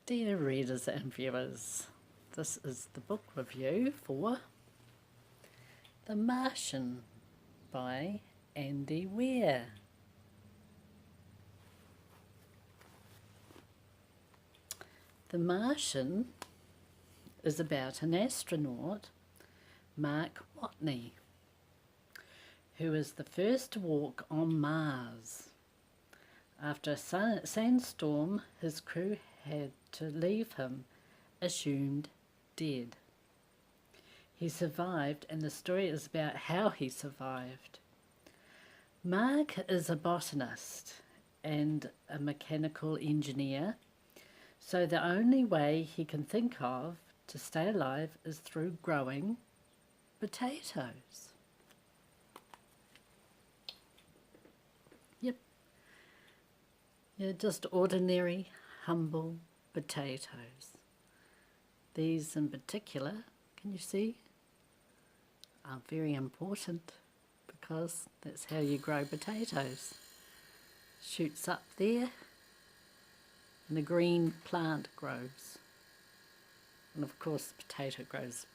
Dear readers and viewers, this is the book review for The Martian by Weir. The Martian is about an astronaut, Mark Watney, who is the first to walk on Mars. After a sandstorm, his crew had to leave him, assumed dead. He survived, and the story is about how he survived. Mark is a botanist and a mechanical engineer, so the only way he can think of to stay alive is through growing potatoes. Yep. Yeah, just ordinary, humble potatoes. These in particular, can you see, are very important because that's how you grow potatoes. Shoots up there and the green plant grows. And of course the potato grows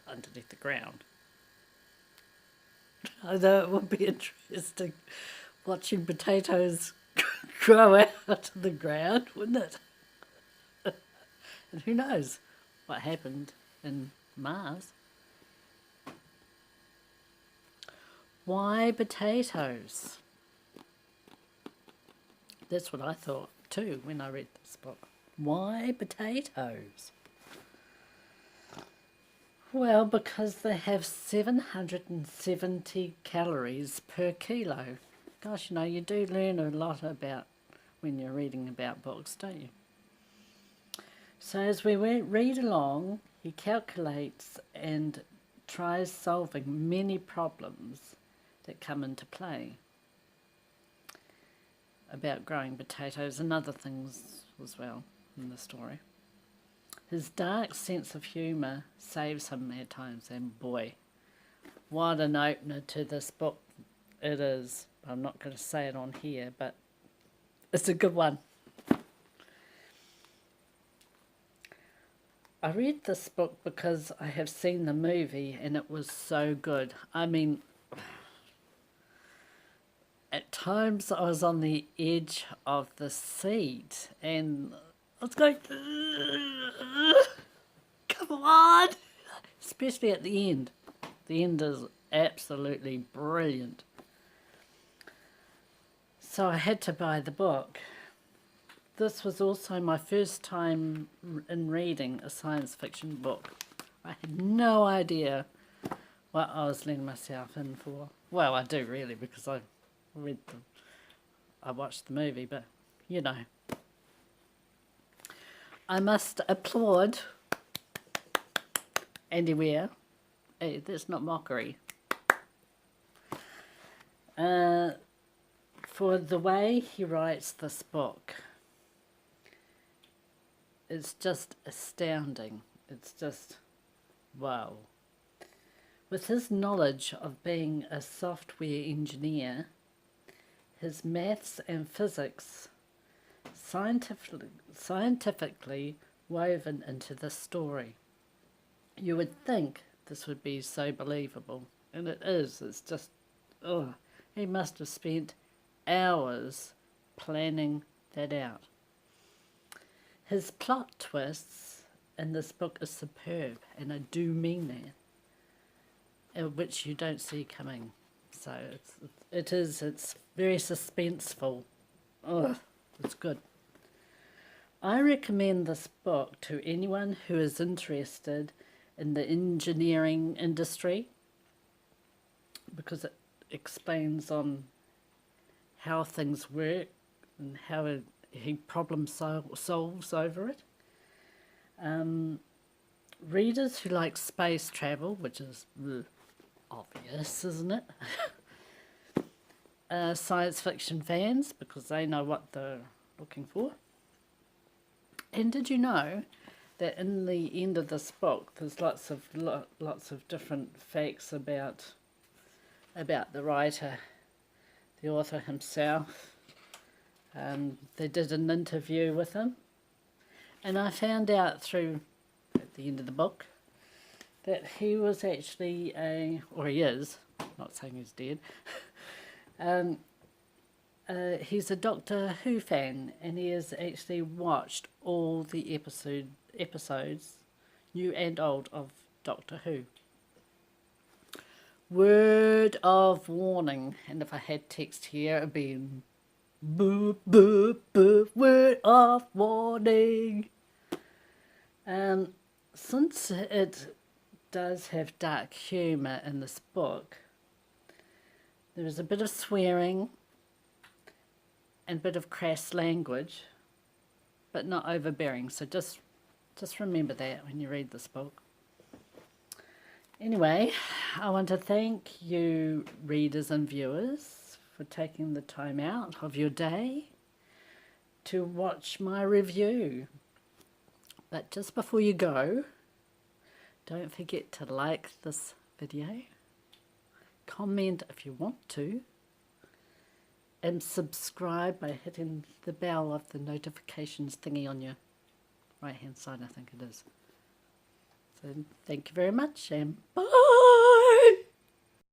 underneath the ground. Although it would be interesting watching potatoes grow out of the ground, wouldn't it? And who knows what happened in Mars. Why potatoes? That's what I thought too when I read this book. Why potatoes? Well, because they have 770 calories per kilo. Gosh, you know, you do learn a lot about when you're reading about books, don't you? So as we read along, he calculates and tries solving many problems that come into play about growing potatoes and other things as well in the story. His dark sense of humour saves him at times, and boy, what an opener to this book it is. I'm not going to say it on here, but it's a good one. I read this book because I have seen the movie and it was so good. I mean, at times I was on the edge of the seat and I was going, come on! Especially at the end. The end is absolutely brilliant. So I had to buy the book. This was also my first time in reading a science fiction book. I had no idea what I was letting myself in for. Well, I do really, because I watched the movie, but you know. I must applaud Weir. Hey, that's not mockery. For the way he writes this book. It's just astounding. It's just, wow. With his knowledge of being a software engineer, his maths and physics scientifically woven into the story. You would think this would be so believable, and it is. It's just, oh, he must have spent hours planning that out. His plot twists in this book is superb, and I do mean that, which you don't see coming. So it's very suspenseful. Oh, it's good. I recommend this book to anyone who is interested in the engineering industry because it explains on how things work and how he problem solves over it. Readers who like space travel, which is obvious, isn't it? Science fiction fans, because they know what they're looking for. And did you know that in the end of this book, there's lots of different facts about the writer, the author himself. They did an interview with him, And I found out through, at the end of the book, that he was actually or he is, not saying he's dead, he's a Doctor Who fan, and he has actually watched all the episodes, new and old, of Doctor Who. Word of warning, and if I had text here, it'd be boop, boop, boop, word of warning. Since it does have dark humour in this book, there is a bit of swearing and a bit of crass language, but not overbearing. So just remember that when you read this book. Anyway, I want to thank you, readers and viewers, for taking the time out of your day to watch my review. But just before you go, don't forget to like this video, comment if you want to, and subscribe by hitting the bell of the notifications thingy on your right hand side, I think it is. So thank you very much, and bye!